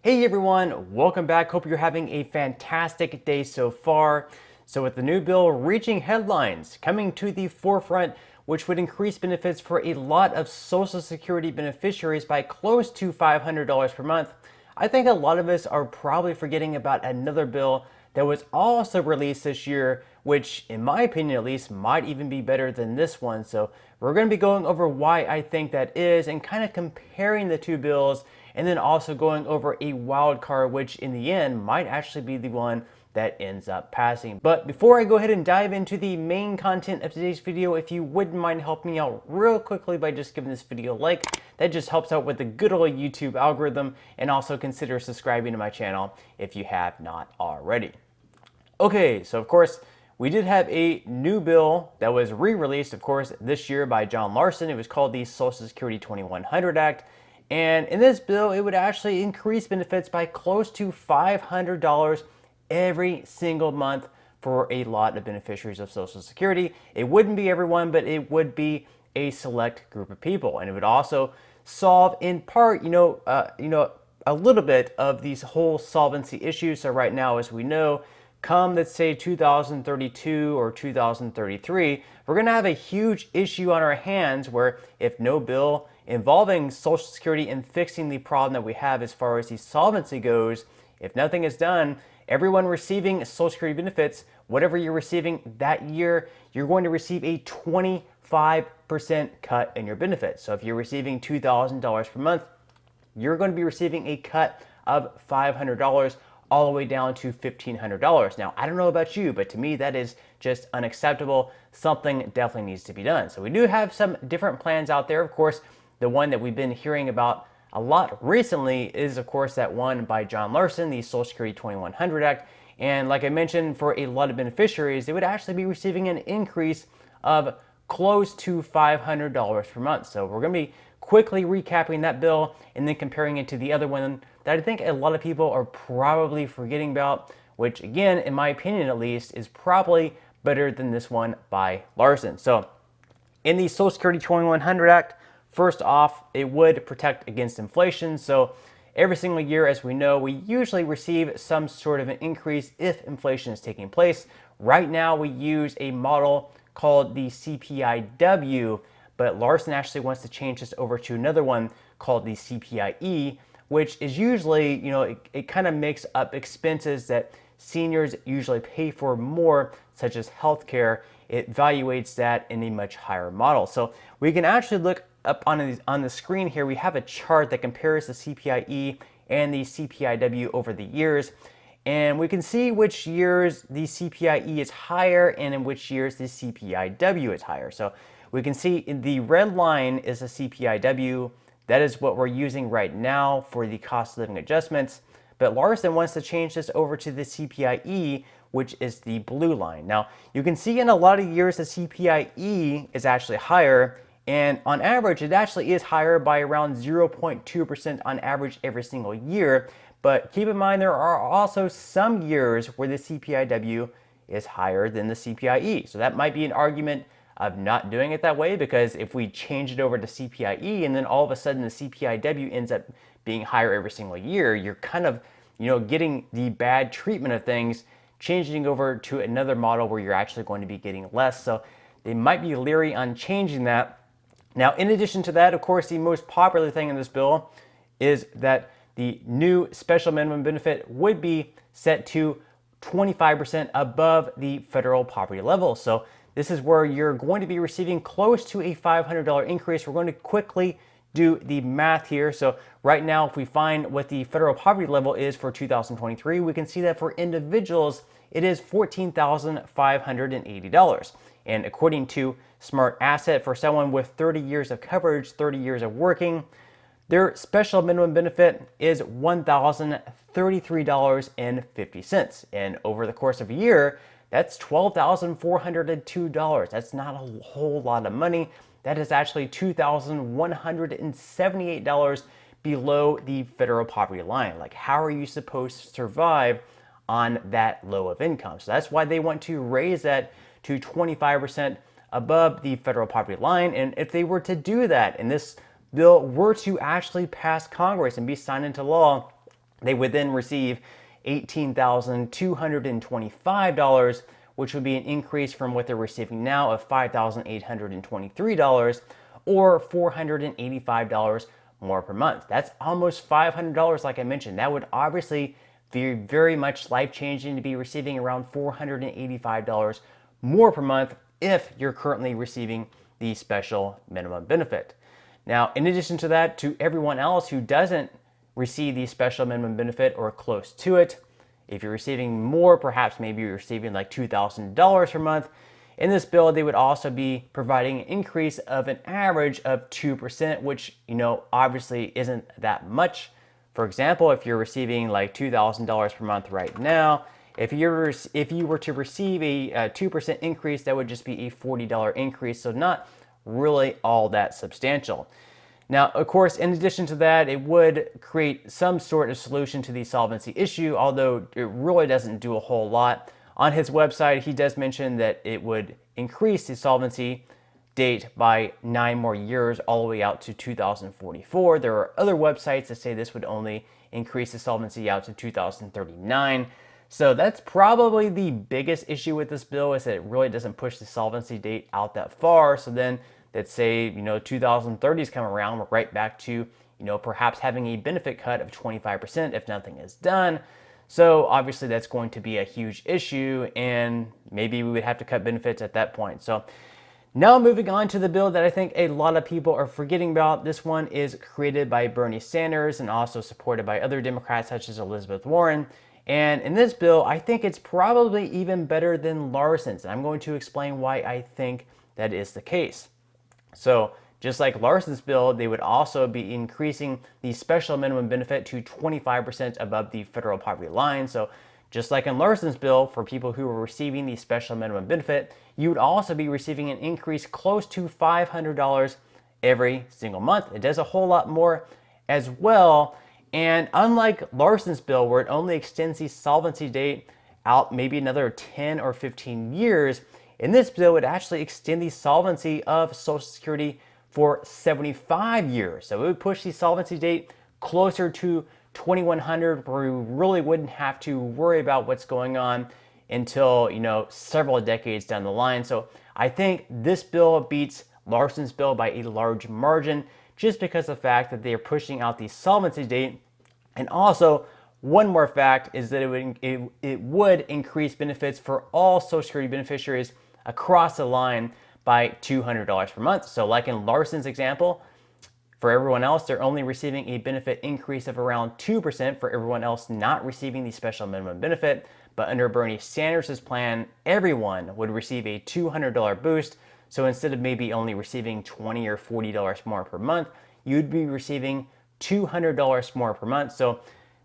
Hey everyone, welcome back. Hope you're having a fantastic day so far. So with the new bill reaching headlines, coming to the forefront, which would increase benefits for a lot of Social Security beneficiaries by close to $500 per month, I think a lot of us are probably forgetting about another bill that was also released this year, which in my opinion at least might even be better than this one. So we're going to be going over why I think that is and kind of comparing the two bills, and then also going over a wild card, which in the end might actually be the one that ends up passing. But before I go ahead and dive into the main content of today's video, if you wouldn't mind helping me out real quickly by just giving this video a like, that just helps out with the good old YouTube algorithm, and also consider subscribing to my channel if you have not already. Okay, so of course, we did have a new bill that was re-released, of course, this year by John Larson. It was called the Social Security 2100 Act. And in this bill, it would actually increase benefits by close to $500 every single month for a lot of beneficiaries of Social Security. It wouldn't be everyone, but it would be a select group of people. And it would also solve in part, a little bit of these whole solvency issues. So right now, as we know, come, let's say 2032 or 2033, we're going to have a huge issue on our hands where if no bill involving Social Security and fixing the problem that we have as far as the solvency goes, if nothing is done, everyone receiving Social Security benefits, whatever you're receiving that year, you're going to receive a 25% cut in your benefits. So if you're receiving $2,000 per month, you're going to be receiving a cut of $500 all the way down to $1,500. Now, I don't know about you, but to me, that is just unacceptable. Something definitely needs to be done. So we do have some different plans out there. Of course, the one that we've been hearing about a lot recently is, of course, that one by John Larson, the Social Security 2100 Act. And like I mentioned, for a lot of beneficiaries, they would actually be receiving an increase of close to $500 per month. So we're going to be quickly recapping that bill and then comparing it to the other one that I think a lot of people are probably forgetting about, which again, in my opinion at least, is probably better than this one by Larson. So in the Social Security 2100 Act, first off, it would protect against inflation. So every single year, as we know, we usually receive some sort of an increase if inflation is taking place. Right now, we use a model called the CPIW, but Larson actually wants to change this over to another one called the CPIE, which is usually, it kind of makes up expenses that seniors usually pay for more, such as healthcare. It evaluates that in a much higher model. So we can actually look up on the screen here. We have a chart that compares the CPIE and the CPIW over the years. And we can see which years the CPIE is higher and in which years the CPIW is higher. So we can see in the red line is the CPIW. That is what we're using right now for the cost of living adjustments. But Larson wants to change this over to the CPIE, which is the blue line. Now, you can see in a lot of years the CPIE is actually higher, and on average, it actually is higher by around 0.2% on average every single year. But keep in mind, there are also some years where the CPIW is higher than the CPIE. So that might be an argument of not doing it that way, because if we change it over to CPIE and then all of a sudden the CPIW ends up being higher every single year, you're kind of, getting the bad treatment of things, changing over to another model where you're actually going to be getting less. So they might be leery on changing that. Now, in addition to that, of course, the most popular thing in this bill is that the new special minimum benefit would be set to 25% above the federal poverty level. So this is where you're going to be receiving close to a $500 increase. We're going to quickly do the math here. So right now, if we find what the federal poverty level is for 2023, we can see that for individuals, it is $14,580. And according to Smart Asset, for someone with 30 years of coverage, 30 years of working, their special minimum benefit is $1,033.50. And over the course of a year, that's $12,402. That's not a whole lot of money. That is actually $2,178 below the federal poverty line. Like, how are you supposed to survive on that low of income? So that's why they want to raise that to 25% above the federal poverty line. And if they were to do that, and this bill were to actually pass Congress and be signed into law, they would then receive $18,225, which would be an increase from what they're receiving now of $5,823 or $485 more per month. That's almost $500, like I mentioned. That would obviously be very much life-changing to be receiving around $485 more per month if you're currently receiving the special minimum benefit. Now, in addition to that, to everyone else who doesn't receive the special minimum benefit or close to it, if you're receiving more, perhaps maybe you're receiving like $2,000 per month, in this bill, they would also be providing an increase of an average of 2%, which, obviously isn't that much. For example, if you're receiving like $2,000 per month right now, if you were to receive a 2% increase, that would just be a $40 increase, so not really all that substantial. Now, of course, in addition to that, it would create some sort of solution to the solvency issue, although it really doesn't do a whole lot. On his website, he does mention that it would increase the solvency date by 9 more years, all the way out to 2044. There are other websites that say this would only increase the solvency out to 2039. So that's probably the biggest issue with this bill, is that it really doesn't push the solvency date out that far. So then let's say, 2030s come around, we're right back to, perhaps having a benefit cut of 25% if nothing is done. So obviously that's going to be a huge issue, and maybe we would have to cut benefits at that point. So now moving on to the bill that I think a lot of people are forgetting about. This one is created by Bernie Sanders and also supported by other Democrats such as Elizabeth Warren. And in this bill, I think it's probably even better than Larson's. And I'm going to explain why I think that is the case. So just like Larson's bill, they would also be increasing the special minimum benefit to 25% above the federal poverty line. So just like in Larson's bill, for people who are receiving the special minimum benefit, you would also be receiving an increase close to $500 every single month. It does a whole lot more as well. And unlike Larson's bill, where it only extends the solvency date out maybe another 10 or 15 years, in this bill, it would actually extend the solvency of Social Security for 75 years. So it would push the solvency date closer to 2100, where we really wouldn't have to worry about what's going on until, several decades down the line. So I think this bill beats Larson's bill by a large margin, just because of the fact that they are pushing out the solvency date. And also, one more fact is that it would increase benefits for all Social Security beneficiaries across the line by $200 per month. So like in Larson's example, for everyone else, they're only receiving a benefit increase of around 2% for everyone else not receiving the special minimum benefit. But under Bernie Sanders' plan, everyone would receive a $200 boost. So instead of maybe only receiving $20 or $40 more per month, you'd be receiving $200 more per month. So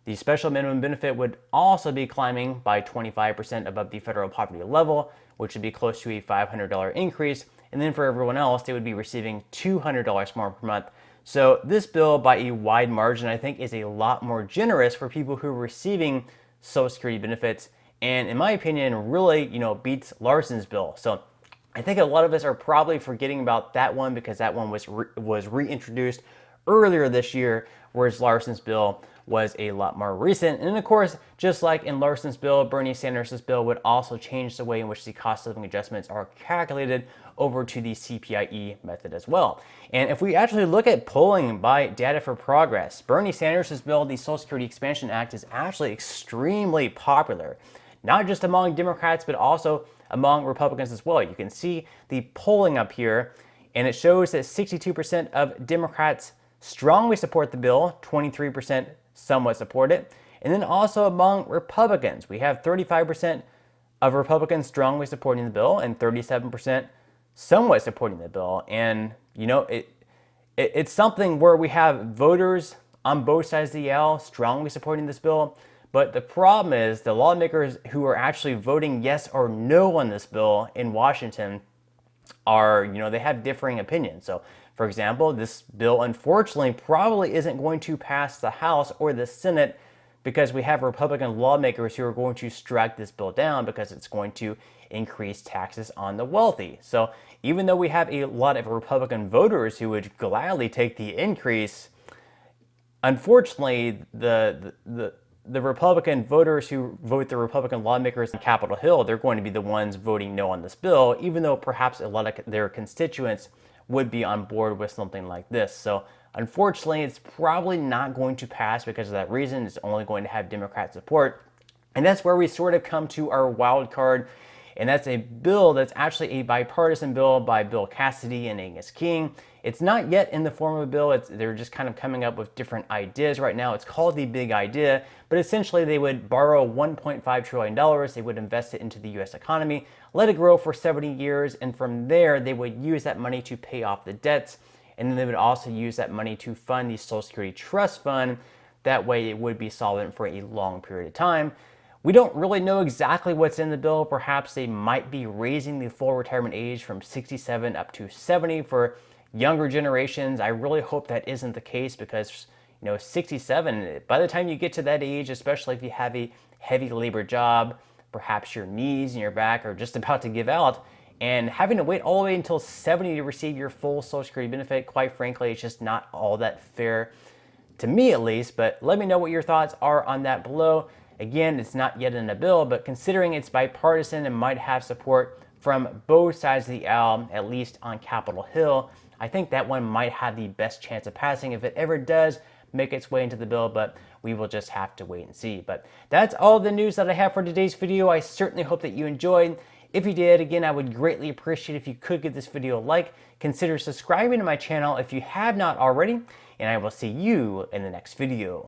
the special minimum benefit would also be climbing by 25% above the federal poverty level, which would be close to a $500 increase. And then for everyone else, they would be receiving $200 more per month. So this bill, by a wide margin, I think is a lot more generous for people who are receiving Social Security benefits. And in my opinion, really, beats Larson's bill. So I think a lot of us are probably forgetting about that one because that one was reintroduced earlier this year, whereas Larson's bill was a lot more recent. And of course, just like in Larson's bill, Bernie Sanders' bill would also change the way in which the cost of living adjustments are calculated over to the CPIE method as well. And if we actually look at polling by Data for Progress, Bernie Sanders' bill, the Social Security Expansion Act, is actually extremely popular, not just among Democrats, but also among Republicans as well. You can see the polling up here, and it shows that 62% of Democrats strongly support the bill, 23% somewhat support it. And then also among Republicans, we have 35% of Republicans strongly supporting the bill and 37% somewhat supporting the bill. And, it's something where we have voters on both sides of the aisle strongly supporting this bill. But the problem is the lawmakers who are actually voting yes or no on this bill in Washington are, they have differing opinions. So, for example, this bill unfortunately probably isn't going to pass the House or the Senate because we have Republican lawmakers who are going to strike this bill down because it's going to increase taxes on the wealthy. So even though we have a lot of Republican voters who would gladly take the increase, unfortunately, the the Republican voters who vote the Republican lawmakers on Capitol Hill, they're going to be the ones voting no on this bill, even though perhaps a lot of their constituents would be on board with something like this. So unfortunately, it's probably not going to pass because of that reason. It's only going to have Democrat support. And that's where we sort of come to our wild card. And that's a bill that's actually a bipartisan bill by Bill Cassidy and Angus King. It's not yet in the form of a bill. They're just kind of coming up with different ideas right now. It's called the Big Idea, but essentially they would borrow $1.5 trillion. They would invest it into the U.S. economy, let it grow for 70 years, and from there they would use that money to pay off the debts, and then they would also use that money to fund the Social Security Trust Fund. That way it would be solvent for a long period of time. We don't really know exactly what's in the bill. Perhaps they might be raising the full retirement age from 67 up to 70 for younger generations. I really hope that isn't the case because, 67, by the time you get to that age, especially if you have a heavy labor job, perhaps your knees and your back are just about to give out, and having to wait all the way until 70 to receive your full Social Security benefit, quite frankly, it's just not all that fair, to me at least. But let me know what your thoughts are on that below. Again, it's not yet in a bill, but considering it's bipartisan and might have support from both sides of the aisle, at least on Capitol Hill, I think that one might have the best chance of passing if it ever does make its way into the bill, but we will just have to wait and see. But that's all the news that I have for today's video. I certainly hope that you enjoyed. If you did, again, I would greatly appreciate if you could give this video a like. Consider subscribing to my channel if you have not already, and I will see you in the next video.